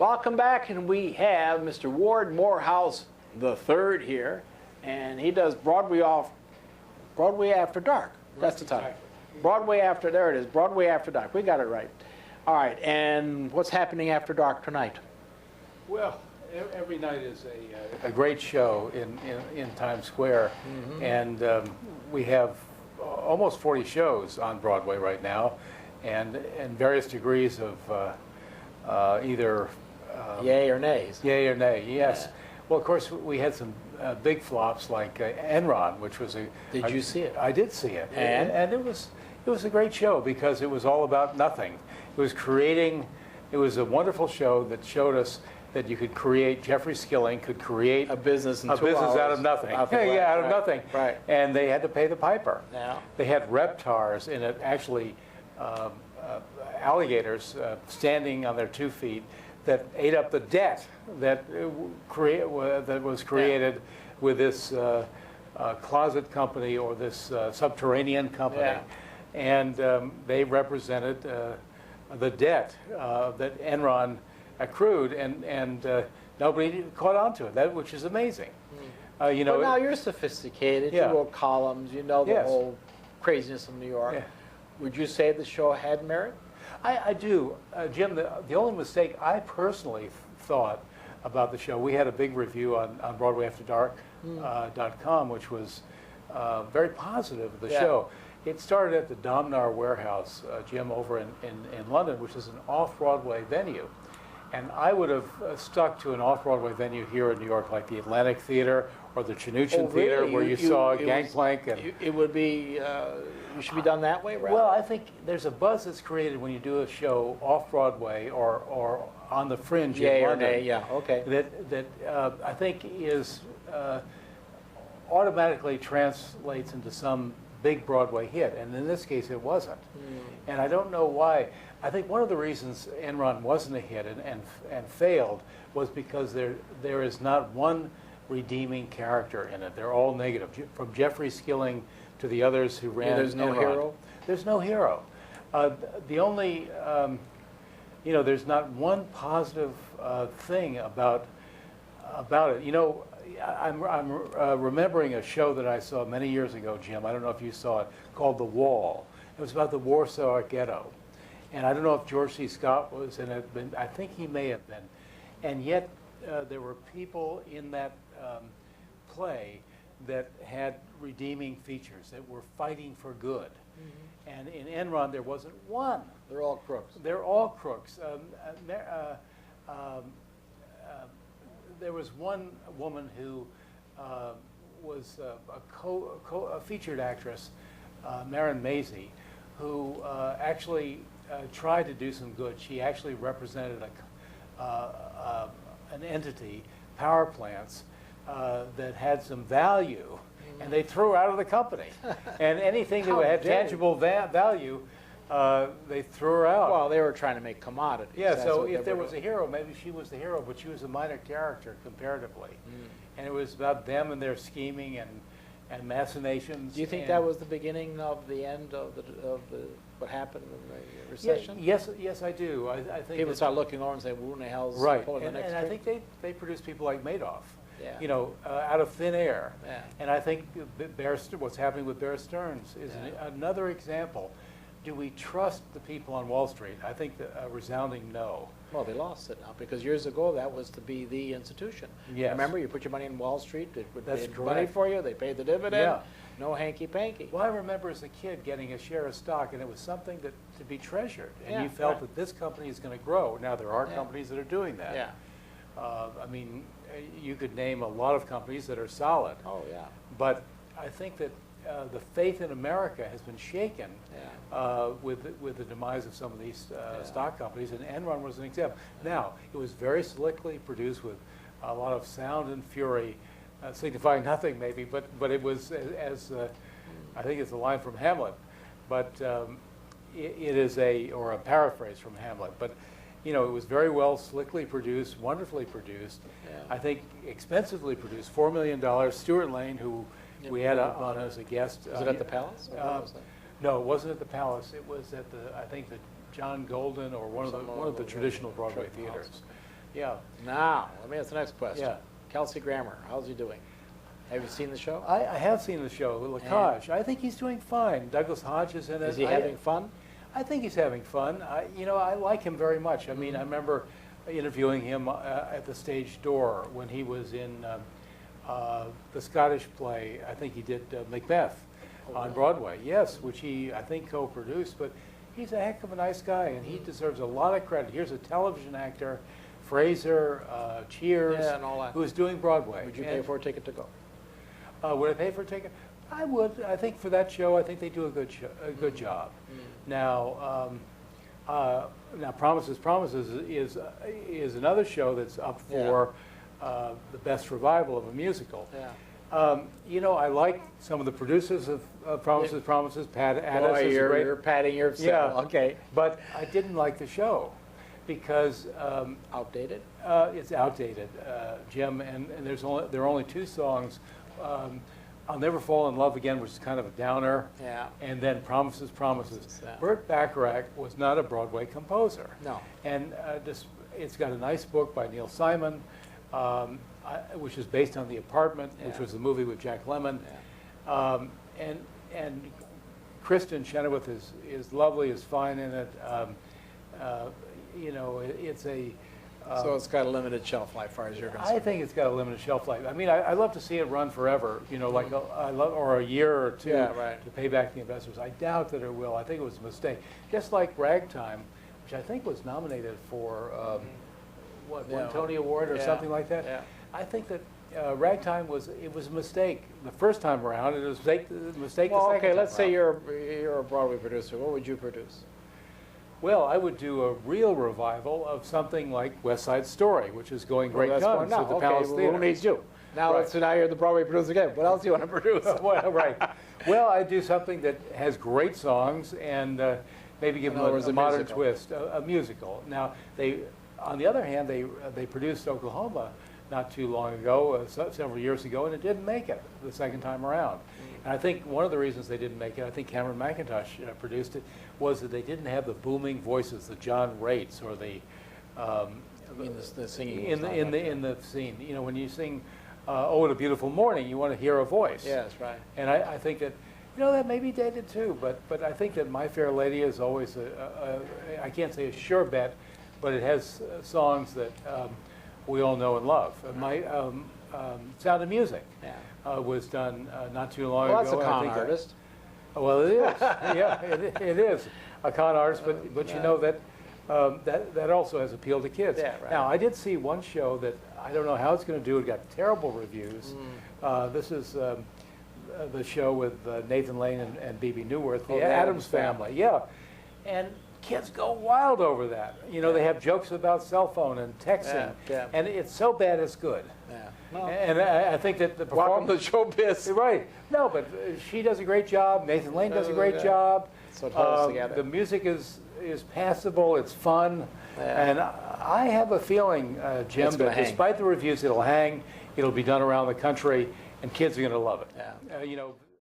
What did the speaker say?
welcome back, and we have Mr. Ward Morehouse the third here, and he does Broadway After Dark. That's the title. Broadway After, there it is, Broadway After Dark. We got it right. All right, and what's happening after dark tonight? Well, every night is a great show in Times Square, and we have almost 40 shows on Broadway right now, and various degrees of either yay or nays. Yay or nay, yes. Yeah. Well, of course, we had some big flops like Enron, which was a. Did you see it? I did see it, and it was a great show because it was all about nothing. It was creating. It was a wonderful show that showed us that you could create. Jeffrey Skilling could create a business out of nothing. Out of nothing. Right. And they had to pay the piper. Yeah. They had reptars in it, actually, alligators standing on their 2 feet that ate up the debt that was created with this closet company or this subterranean company, and they represented the debt that Enron accrued, and nobody caught on to it, which is amazing. You know, but now you're sophisticated. Yeah. You wrote columns. You know the whole craziness of New York. Yeah. Would you say the show had merit? I do. Jim, the only mistake I personally thought about the show, we had a big review on BroadwayAfterDark.com, which was very positive of the show. It started at the Domnar Warehouse, Jim, over in London, which is an off-Broadway venue. And I would have stuck to an off-Broadway venue here in New York, like the Atlantic Theater or the Chinoochan Theater, where you saw Gangplank. It would be, you should be done that way, rather? Well, I think there's a buzz that's created when you do a show off-Broadway or on the fringe in London. That I think is automatically translates into some big Broadway hit, and in this case it wasn't. And I don't know why. I think one of the reasons Enron wasn't a hit and failed was because there is not one redeeming character in it. They're all negative, from Jeffrey Skilling to the others who ran. There's no Enron. hero? There's no hero. The only, there's not one positive thing about it. You know, I'm remembering a show that I saw many years ago, Jim. I don't know if you saw it, called The Wall. It was about the Warsaw Ghetto. And I don't know if George C. Scott was in it, but I think he may have been. And yet there were people in that play that had redeeming features, that were fighting for good. And in Enron, there wasn't one. They're all crooks. They're all crooks. There was one woman who was a featured actress, Marin Maisie, who actually tried to do some good. She actually represented an entity, power plants, that had some value, and they threw her out of the company. And anything that had tangible value, they threw her out. Well, they were trying to make commodities. Yeah, so if there was a hero, maybe she was the hero, but she was a minor character comparatively. And it was about them and their scheming and machinations. Do you think that was the beginning of the end of what happened in the recession? Yes, I do. I think people start looking over and say, "Who in the hell's pulling the next and trick?" I think they produced people like Madoff. Yeah. You know, out of thin air. Yeah. And I think what's happening with Bear Stearns is another example. Do we trust the people on Wall Street? I think a resounding no. Well, they lost it now, because years ago that was to be the institution. Yes. Remember, you put your money in Wall Street, they That's paid money for you, they paid the dividend, Yeah. no hanky-panky. Well, I remember as a kid getting a share of stock, and it was something to be treasured. And Yeah, you felt right. that this company is going to grow. Now, there are companies that are doing that. Yeah. I mean, you could name a lot of companies that are solid. Oh, yeah. But I think that the faith in America has been shaken with the demise of some of these stock companies, and Enron was an example. Now, it was very slickly produced with a lot of sound and fury, signifying nothing maybe, but it was, as I think it's a line from Hamlet, but it is a paraphrase from Hamlet, but you know, it was very well, slickly produced, wonderfully produced. Yeah. I think expensively produced, $4 million. Stuart Lane, who we had on as a guest. Was it at the Palace? No, it wasn't at the Palace. It was at I think the John Golden or one of the traditional Broadway theaters. Yeah. Now, let me ask the next question. Yeah. Kelsey Grammer, how's he doing? Have you seen the show? I have seen the show, Lacage. I think he's doing fine. Douglas Hodge is in it. Is he having fun? I think he's having fun. I like him very much. I mean, I remember interviewing him at the Stage Door when he was in the Scottish play. I think he did Macbeth on Broadway. Yes, which he, I think, co-produced. But he's a heck of a nice guy, and he deserves a lot of credit. Here's a television actor, Fraser, Cheers, Yeah, and all that. who's doing Broadway. Would you pay for a ticket to go? Would I pay for a ticket? I would. I think for that show, I think they do a good job. Now, Promises is another show that's up for the best revival of a musical. Yeah. I like some of the producers of Promises. Pat Addis Boy, is great. you're patting yourself. Yeah. Okay. But I didn't like the show because Outdated? it's outdated, Jim. And there are only two songs. I'll Never Fall in Love Again, which is kind of a downer. Yeah. And then Promises. Yeah. Burt Bacharach was not a Broadway composer. No. And it's got a nice book by Neil Simon, which is based on The Apartment, which was the movie with Jack Lemmon. Yeah. And Kristen Chenoweth is lovely, is fine in it. It's a... So it's got a limited shelf life, as far as you're concerned. I think it's got a limited shelf life. I mean, I love to see it run forever, or a year or two right. to pay back the investors. I doubt that it will. I think it was a mistake. Just like Ragtime, which I think was nominated for, one Tony Award or something like that. Yeah. I think that Ragtime was a mistake the first time around, and it was a mistake the second time let's say around. you're a Broadway producer. What would you produce? Well, I would do a real revival of something like West Side Story, which is going great that's guns now. at the Okay, Palace well, Theater. who needs you? Now, Right. so now you're the Broadway producer again. What else do you want to produce? Well, right. Well, I do something that has great songs and maybe give In them other words, a a modern musical. twist, a musical. Now, on the other hand, they produced Oklahoma not too long ago, several years ago, and it didn't make it the second time around. And I think one of the reasons they didn't make it, I think Cameron McIntosh produced it, was that they didn't have the booming voices, the John Rates or the The singing. in the scene. When you sing "Oh, What a Beautiful Morning," you want to hear a voice. Yes, right. And I think that, that may be dated too, but I think that My Fair Lady is always I can't say a sure bet, but it has songs that we all know and love. My Sound of Music was done not too long Well, ago. that's a and I con think artist. well, it is. Yeah, it is a con artist, but you know that that also has appeal to kids. Yeah, right. Now, I did see one show that I don't know how it's going to do. It got terrible reviews. This is the show with Nathan Lane and Bebe Neuwirth, the Addams Family. Yeah, and kids go wild over that. They have jokes about cell phone and texting, and it's so bad it's good. Yeah. No. And I think that the Welcome performance... to showbiz. Right. No, but she does a great job. Nathan Lane does a great job. So it holds together. The music is passable. It's fun. And I have a feeling, Jim, It's gonna that hang. despite the reviews, it'll hang. It'll be done around the country, and kids are going to love it. Yeah.